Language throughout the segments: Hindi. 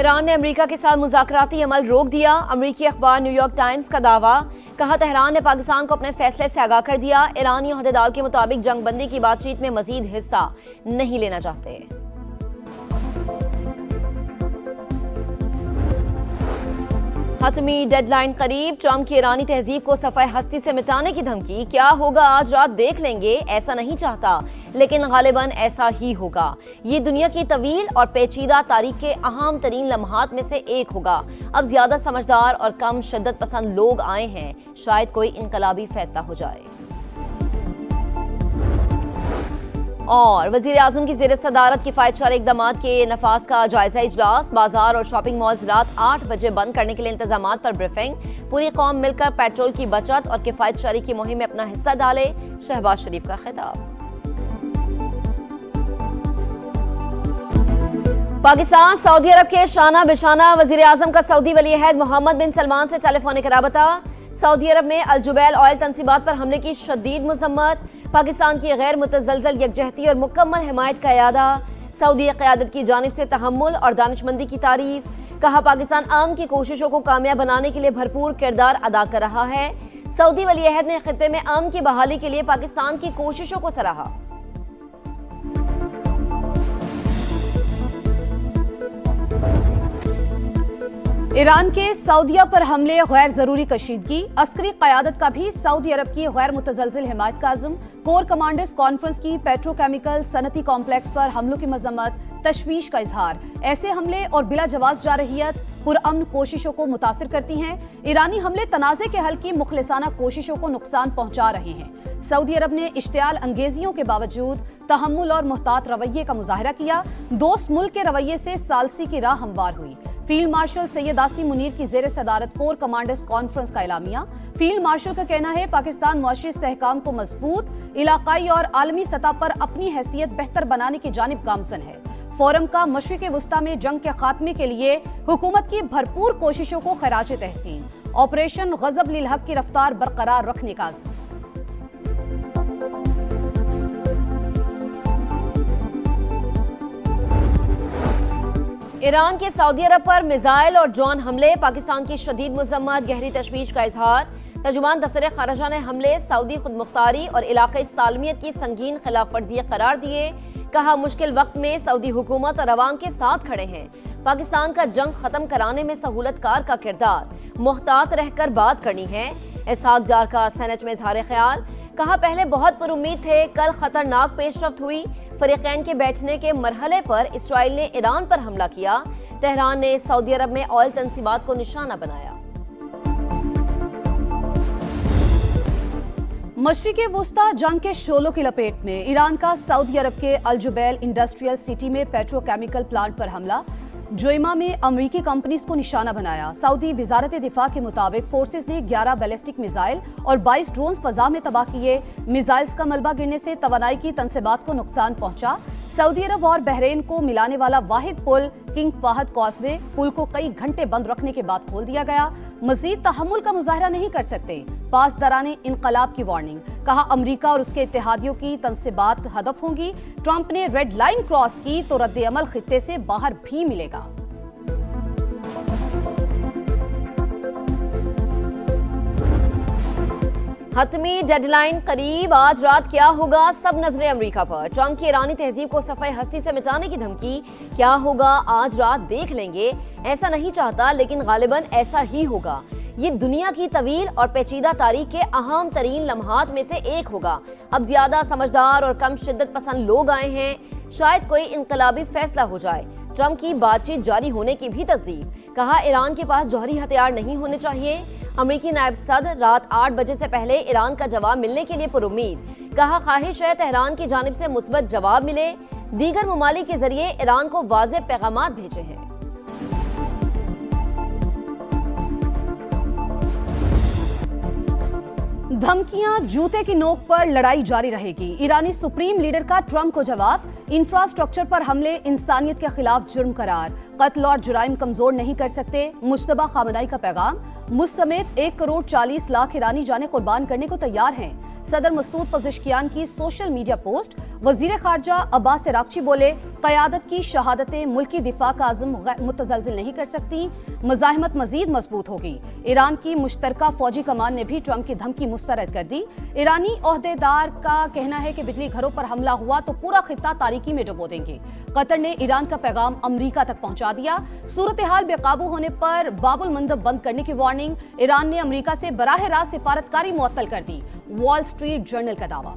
ईरान ने अमेरिका के साथ मुज़ाकराती अमल रोक दिया। अमेरिकी अखबार न्यूयॉर्क टाइम्स का दावा। कहा तेहरान ने पाकिस्तान को अपने फैसले से आगाह कर दिया। ईरानी अहदेदार के मुताबिक जंगबंदी की बातचीत में मजीद हिस्सा नहीं लेना चाहते। हतमी डेडलाइन करीब। ट्रंप की ईरानी तहजीब को सफ़े हस्ती से मिटाने की धमकी। क्या होगा आज रात देख लेंगे। ऐसा नहीं चाहता लेकिन गालिबन ऐसा ही होगा। ये दुनिया की तवील और पेचीदा तारीख के अहम तरीन लम्हात में से एक होगा। अब ज्यादा समझदार और कम शिद्दत पसंद लोग आए हैं। शायद कोई इनकलाबी फैसला हो जाए। और वजीर आजम की ज़ेर सदारत किफायतशारी इक़दामात के नफाज का जायजा इजलास। बाजार और शॉपिंग मॉल्स रात 8 बजे बंद करने के लिए इंतजामात पर ब्रीफिंग। पूरी कौम मिलकर पेट्रोल की बचत और किफायतशारी की मुहिम में अपना हिस्सा डाले। शहबाज शरीफ का खिताब। पाकिस्तान सऊदी अरब के शाना बिशाना। वजीर आजम का सऊदी वली अहद मोहम्मद बिन सलमान से टेलीफोनिक राबता। सऊदी अरब में अल जुबैल ऑयल तंसीबात पर हमले की शदीद मजम्मत। पाकिस्तान की गैर मुतज़लज़ल यकजहती और मुकम्मल हिमायत का इरादा। सऊदी क़यादत की जानिब से तहम्मुल और दानिशमंदी की तारीफ। कहा पाकिस्तान अमन की कोशिशों को कामयाब बनाने के लिए भरपूर किरदार अदा कर रहा है। सऊदी वली अहद ने खित्ते में अमन की बहाली के लिए पाकिस्तान की कोशिशों को सराहा। ईरान के सऊदीया पर हमले गैर जरूरी कशीदगी। अस्करी क़यादत का भी सऊदी अरब की गैर मुतज़लज़िल हिमायत का अज़्म। कोर कमांडर्स कॉन्फ्रेंस की पेट्रोकेमिकल सनती कॉम्प्लेक्स पर हमलों की मजम्मत। तशवीश का इजहार। ऐसे हमले और बिला जवाब जारहियत पुरअमन कोशिशों को मुतासिर करती हैं। ईरानी हमले तनाज़े के हल की मुखलिसाना कोशिशों को नुकसान पहुंचा रहे हैं। सऊदी अरब ने इश्तियाल अंगेजियों के बावजूद तहम्मुल और मुहतात रवैये का मुजाहरा किया। दोस्त मुल्क के रवैये से सालसी की राह हमवार हुई। फील्ड मार्शल सैयद आसिम मुनीर की ज़ेर सदारत कोर कमांडर्स कॉन्फ्रेंस का एलामिया। फील्ड मार्शल का कहना है पाकिस्तान मुआशी इस्तेहकाम को मजबूत, इलाकाई और आलमी सतह पर अपनी हैसियत बेहतर बनाने की जानिब गामजन है। फोरम का मशरिक़ वस्ता में जंग के खात्मे के लिए हुकूमत की भरपूर कोशिशों को खराज तहसीन। ऑपरेशन गज़ब लिल हक की रफ्तार बरकरार रखने का अज़्म। ईरान के सऊदी अरब पर मिसाइल और ड्रोन हमले। पाकिस्तान की शदीद मजम्मत। गहरी तशवीश का इजहार। तर्जुमान दफ्तर ख़ारजा ने हमले सऊदी खुदमुख्तारी और इलाक़ाई सालमियत की संगीन खिलाफ वर्जी करार दिए। कहा मुश्किल वक्त में सऊदी हुकूमत और अवाम के साथ खड़े हैं। पाकिस्तान का जंग खत्म कराने में सहूलतकार का किरदार। मुहतात रहकर बात करनी है। इसहाक डार का सेनेट में इजहार ख्याल। कहा पहले बहुत पुरुम्मीद थे, कल खतरनाक पेशरफ्त हुई। फरीकैन के बैठने के मरहले पर इसराइल ने ईरान पर हमला किया। तेहरान ने सऊदी अरब में ऑयल तंसीबात को निशाना बनाया। मशरिक़ वस्ता जंग के शोलों की लपेट में। ईरान का सऊदी अरब के अल जुबैल इंडस्ट्रियल सिटी में पेट्रोकेमिकल प्लांट पर हमला। जोइमा में अमरीकी कंपनीज को निशाना बनाया। सऊदी वजारत दिफा के मुताबिक फोर्सेज ने 11 बैलिस्टिक मिसाइल और 22 ड्रोन फजा में तबाह किए। मिसाइल्स का मलबा गिरने से तवानाई की तंसीबात को नुकसान पहुंचा। सऊदी अरब और बहरीन को मिलाने वाला वाहिद पुल किंग फाहद कॉजवे पुल को कई घंटे बंद रखने के बाद खोल दिया गया। मजीद तहम्मुल का मुजाहरा नहीं कर सकते। पासदाराने इनकलाब की वार्निंग। कहा अमरीका और उसके इत्तेहादियों की तंसीबात हदफ होंगी। ट्रंप ने रेड लाइन क्रॉस की तो रद्द अमल खित्ते से बाहर भी मिलेगा। हतमी डेडलाइन करीब। आज रात क्या होगा, सब नजरें अमेरिका पर। ट्रंप की ईरानी तहजीब को सफ़े हस्ती से मिटाने की धमकी। क्या होगा आज रात देख लेंगे। ऐसा नहीं चाहता लेकिन गालिबन ऐसा ही होगा। ये दुनिया की तवील और पेचीदा तारीख के अहम तरीन लम्हात में से एक होगा। अब ज्यादा समझदार और कम शिद्दत पसंद लोग आए हैं। शायद कोई इनकलाबी फैसला हो जाए। ट्रंप की बातचीत जारी होने की भी तस्दीक। कहा ईरान के पास जौहरी हथियार नहीं होने चाहिए। अमेरिकी नायब सदर रात 8 बजे से पहले ईरान का जवाब मिलने के लिए पुरुम्मीद। कहा ख्वाहिश है तेहरान की जानिब से मुस्बत जवाब मिले। दीगर ममालिक के जरिए ईरान को वाज़ेह पैगामात भेजे हैं। धमकियां, जूते की नोक पर लड़ाई जारी रहेगी। ईरानी सुप्रीम लीडर का ट्रंप को जवाब। इंफ्रास्ट्रक्चर पर हमले इंसानियत के खिलाफ जुर्म करार। कत्ल और जुराइम कमजोर नहीं कर सकते। मुश्तबा खामनाई का पैगाम। मुझ समेत 1 करोड़ 40 लाख ईरानी जाने कुर्बान करने को तैयार हैं। सदर मसूद पज़ेश्कियान की सोशल मीडिया पोस्ट। वजीर खारजा अब्बास अरागची बोले, क़यादत की शहादतें मुल्की दिफा का अज़्म मुतज़लज़िल नहीं कर सकती, मज़ाहिमत मजीद मजबूत होगी। ईरान की मुश्तरका फौजी कमान ने भी ट्रंप की धमकी मुस्तरद कर दी। ईरानी ओहदेदार का कहना है कि बिजली घरों पर हमला हुआ तो पूरा खित्ता तारीकी में डुबो देंगे। कतर ने ईरान का पैगाम अमरीका तक पहुंचा दिया। सूरत हाल बेकाबू होने पर बाबुल मंदब बंद करने की वार्निंग। ईरान ने अमरीका से बराह रास्त सिफारतकारी मुअत्तल कर दी। वॉल स्ट्रीट जर्नल का दावा।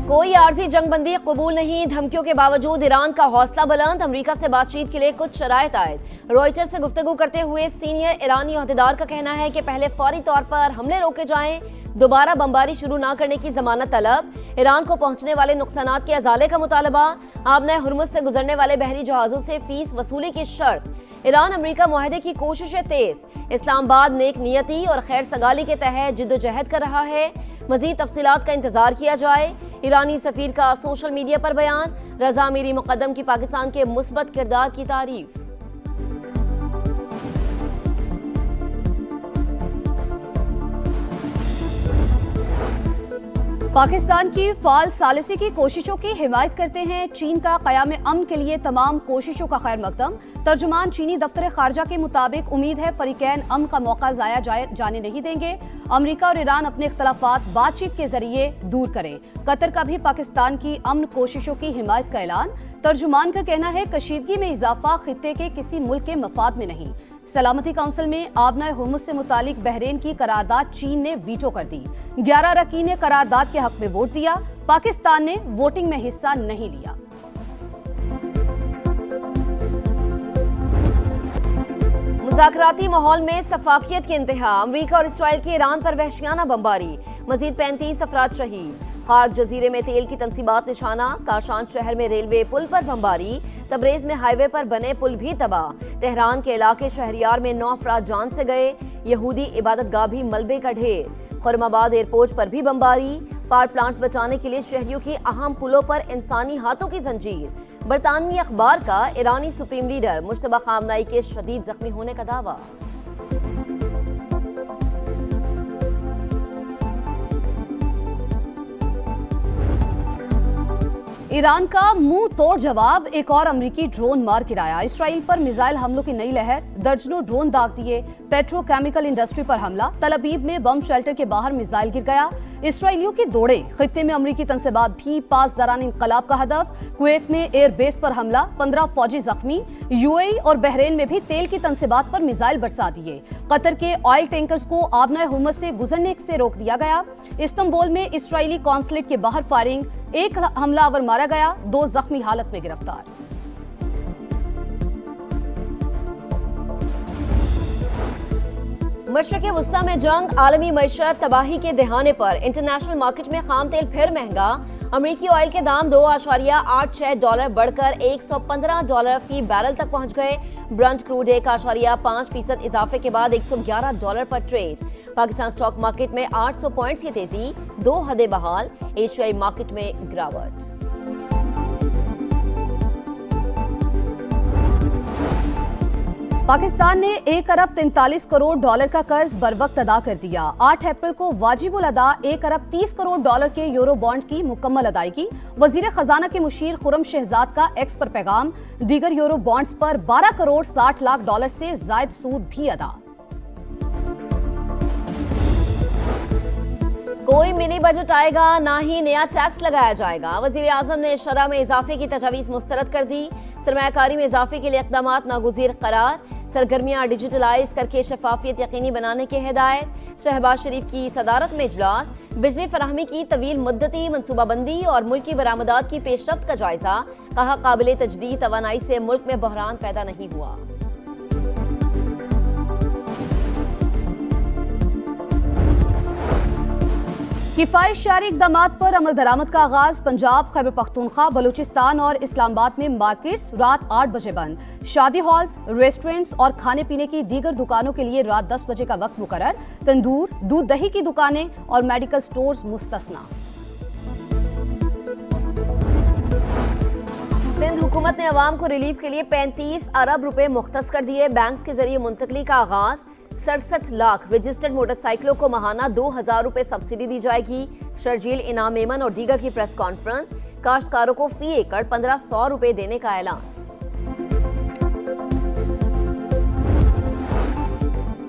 कोई आर्जी जंगबंदी कबूल नहीं, धमकियों के बावजूद ईरान का हौसला बुलंद। अमरीका से बातचीत के लिए कुछ शराइत आयद। रॉयटर्स से गुफ्तगू करते हुए सीनियर ईरानी ओहदेदार का कहना है कि पहले फौरी तौर पर हमले रोके जाएं, दोबारा बमबारी शुरू न करने की जमानत तलब, ईरान को पहुंचने वाले नुकसानात के अजाले का मुतालबा, आबना हुर्मुज़ से गुजरने वाले बहरी जहाजों से फीस वसूली की शर्त, ईरान अमरीका मुआहदे की कोशिशें तेज, इस्लामाबाद नेक नियती और खैर सगाली के तहत जिद्दोजहद कर रहा है। मजीद तफसीलात का इंतजार किया जाए। ईरानी सफीर का सोशल मीडिया पर बयान। रजा मीरी मुकद्दम की पाकिस्तान के मुस्बत किरदार की तारीफ। पाकिस्तान की फाल सालिसी की कोशिशों की हिमायत करते हैं। चीन का क़याम अमन के लिए तमाम कोशिशों का खैर मकदम। तर्जुमान चीनी दफ्तर खारजा के मुताबिक उम्मीद है फरीकैन अमन का मौका ज़ाया जाने नहीं देंगे। अमरीका और ईरान अपने इख्तलाफात बातचीत के जरिए दूर करें। कतर का भी पाकिस्तान की अमन कोशिशों की हिमायत का ऐलान। तर्जुमान का कहना है कशीदगी में इजाफा खित्ते के किसी मुल्क के मफाद में नहीं। सलामती काउंसिल में आबना हुर्मुज़ से मुतालिक बहरीन की करारदाद चीन ने वीटो कर दी। 11 अरकान ने करारदाद के हक में वोट दिया। पाकिस्तान ने वोटिंग में हिस्सा नहीं लिया। मुज़ाकराती माहौल में सफाकियत की इंतहा। अमरीका और इसराइल की ईरान पर वहशियाना बमबारी, मजीद 35 अफराद शहीद। खार्क जजीरे में तेल की तनसीबात निशाना। काशान शहर में रेलवे पुल पर बमबारी। तबरेज में हाईवे पर बने पुल भी तबाह। तेहरान के इलाके शहरियार में 9 अफराद जान से गए। यहूदी इबादत गाह भी मलबे का ढेर। खुरमाबाद एयरपोर्ट पर भी बमबारी। पावर प्लांट्स बचाने के लिए शहरियों की अहम पुलों पर इंसानी हाथों की जंजीर। बरतानवी अखबार का ईरानी सुप्रीम लीडर मुश्तबा खामनाई के शदीद जख्मी होने का दावा। ईरान का मुंह तोड़ जवाब। एक और अमरीकी ड्रोन मार गिराया। इसराइल पर मिसाइल हमलों की नई लहर। दर्जनों ड्रोन दाग दिए। पेट्रोकेमिकल इंडस्ट्री पर हमला। तल अबीब में बम शेल्टर के बाहर मिसाइल गिर गया। इसराइलियों की दौड़े। खित्ते में अमरीकी तनसीबात भी पासदारान इनकलाब का हदफ। कुवैत में एयरबेस पर हमला। 15 फौजी जख्मी। यूएई और बहरीन में भी तेल की तनसीबात पर मिसाइल बरसा दिए। कतर के ऑयल टैंकर्स को आबना हुर्मुज़ से गुजरने से रोक दिया गया। इस्तांबुल में इसराइली कॉन्सुलेट के बाहर फायरिंग। एक हमलावर मारा गया, 2 जख्मी हालत में गिरफ्तार। मशरक़े वुस्ता में जंग, आलमी मईशत तबाही के दहाने पर इंटरनेशनल मार्केट में खाम तेल फिर महंगा। अमरीकी ऑयल के दाम $2.86 बढ़कर $115 फी बैरल तक पहुंच गए। ब्रंट क्रूड 1.5% इजाफे के बाद $111 पर ट्रेड। पाकिस्तान स्टॉक मार्केट में 800 पॉइंट्स की तेजी, 2 हदें बहाल। एशियाई मार्केट में गिरावट। पाकिस्तान ने 1 अरब 43 करोड़ डॉलर का कर्ज बरवक्त अदा कर दिया। 8 अप्रैल को वाजिबुल अदा 1 अरब 30 करोड़ डॉलर के यूरो बॉन्ड की मुकम्मल अदायगी। वजीर खजाना के मुशीर खुर्रम शहजाद का एक्स पर पैगाम। दीगर यूरो बॉन्ड्स पर 12 करोड़ 60 लाख डॉलर से जायद सूद भी अदा। कोई मिनी बजट आएगा, ना ही नया टैक्स लगाया जाएगा। वजीर आजम ने शरह में इजाफे की तजवीज़ मुस्तरद कर दी। सरमायाकारी में इजाफे के लिए इक़दामात नागुज़ीर करार। सरगर्मियाँ डिजिटलाइज करके शफाफियत यकीनी बनाने की हिदायत। शहबाज शरीफ की सदारत में इजलास। बिजली फराहमी की तवील मुद्दती मनसूबाबंदी और मुल्की बरामदात की पेशरफ्त का जायजा। कहा काबिल तजदीद तवानाई से मुल्क में बहरान पैदा नहीं हुआ। किफायतशारी इक़दामात पर अमल दरामद का आगाज। पंजाब, खैबर पख्तूनख्वा, बलूचिस्तान और इस्लामाबाद में मार्केट्स रात 8 बजे बंद। शादी हॉल्स, रेस्टोरेंट्स और खाने पीने की दीगर दुकानों के लिए रात 10 बजे का वक्त मुकर्रर। तंदूर, दूध दही की दुकानें और मेडिकल स्टोर्स मुस्तस्ना। सिंध हुकूमत ने अवाम को रिलीफ के लिए 35 अरब रुपए मुख्तस कर दिए। बैंक के जरिए मुंतकली का आगाज। 67 लाख रजिस्टर्ड मोटरसाइकिलों को माहाना 2000 रुपए सब्सिडी दी जाएगी। शर्जील इनाम मेमन और दीगर की प्रेस कॉन्फ्रेंस। काश्तकारों को फी एकड़ 1500 रुपए देने का ऐलान।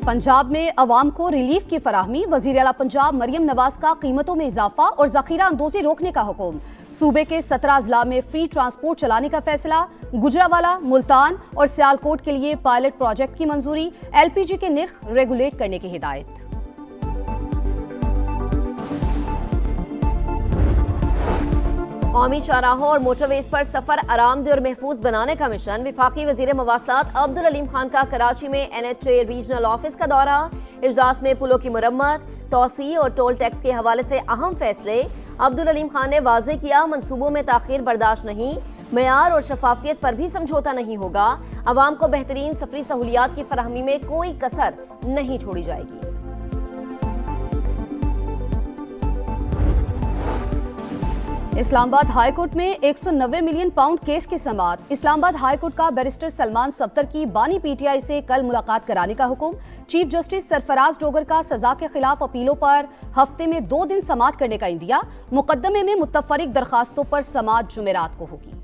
पंजाब में अवाम को रिलीफ की फराहमी। वजीर आला पंजाब मरियम नवाज का कीमतों में इजाफा और जखीरा अंदोजी रोकने का हुक्म। सूबे के 17 अजला में फ्री ट्रांसपोर्ट चलाने का फैसला। गुजरावाला, मुल्तान और सियालकोट के लिए पायलट प्रोजेक्ट की मंजूरी। LPG के निर्ख रेगुलेट करने की हिदायत। कौमी शाहराहों और मोटरवेज पर सफर आरामदेह और महफूज बनाने का मिशन। विफाकी वजीर मवासलात अब्दुल अलीम खान का कराची में NHA रीजनल ऑफिस का दौरा। इजलास में पुलों की मुरम्मत, तोसी और टोल टैक्स के हवाले से अहम फैसले। अब्दुल अलीम खान ने वाजे किया, मंसूबों में ताखीर बर्दाश्त नहीं, मेयार और शफाफियत पर भी समझौता नहीं होगा। अवाम को बेहतरीन सफरी सहूलियात की फराहमी में कोई कसर नहीं छोड़ी जाएगी। इस्लामाबाद हाईकोर्ट में 190 मिलियन पाउंड केस की समाअत। इस्लामाबाद हाईकोर्ट का बैरिस्टर सलमान सफ्दर की बानी PTI से कल मुलाकात कराने का हुक्म। चीफ जस्टिस सरफराज डोगर का सजा के खिलाफ अपीलों पर हफ्ते में 2 दिन समाअत करने का इंदिया। मुकदमे में मुतफरिक दरखास्तों पर समाअत जुमेरात को होगी।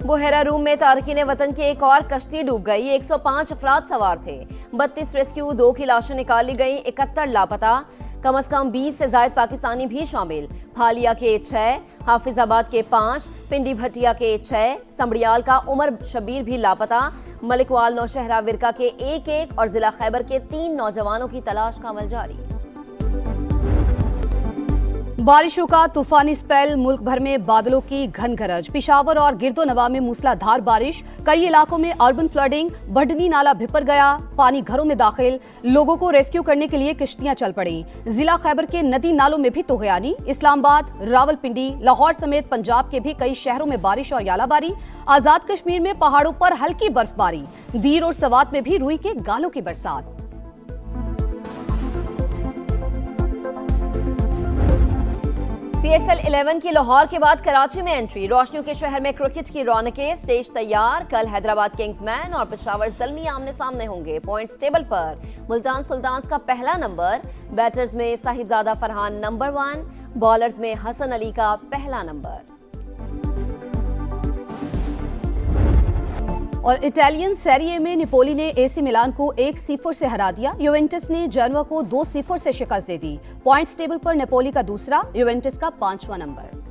बुहेरा रूम में तारकीन वतन की एक और कश्ती डूब गई। 105 अफराद सवार थे। 32 रेस्क्यू, 2 की लाशें निकाली गई, 71 लापता। कम से कम 20 से ज्यादा पाकिस्तानी भी शामिल। फालिया के 6, हाफिजाबाद के 5, पिंडी भटिया के 6, समड़ियाल का उमर शबीर भी लापता। मलिकवाल, नौशहरा, विरका के 1-1 और जिला खैबर के 3 नौजवानों की तलाश का अमल जारी। बारिशों का तूफानी स्पेल। मुल्क भर में बादलों की घन गरज। पिशावर और गिरदोनवा में मूसलाधार बारिश। कई इलाकों में अर्बन फ्लडिंग। बढ़नी नाला भिपर गया, पानी घरों में दाखिल। लोगों को रेस्क्यू करने के लिए किश्तियां चल पड़ी। जिला खैबर के नदी नालों में भी तोगयानी। इस्लामाबाद, रावलपिंडी, लाहौर समेत पंजाब के भी कई शहरों में बारिश और यालाबारी। आजाद कश्मीर में पहाड़ों पर हल्की बर्फबारी। दीर और सवात में भी रुई के गालों की बरसात। PSL 11 की लाहौर के बाद कराची में एंट्री। रोशनियों के शहर में क्रिकेट की रौनकें। स्टेज तैयार। कल हैदराबाद किंग्समैन और पेशावर ज़ल्मी आमने सामने होंगे। पॉइंट्स टेबल पर मुल्तान सुल्तान्स का पहला नंबर। बैटर्स में साहिबजादा फरहान नंबर 1, बॉलर्स में हसन अली का पहला नंबर। और इटालियन सेरिए में निपोली ने AC मिलान को 1-0 से हरा दिया। यूवेंटस ने जेनवा को 2-0 से शिकस्त दे दी। पॉइंट्स टेबल पर नेपोली का दूसरा, यूवेंटस का 5वां नंबर।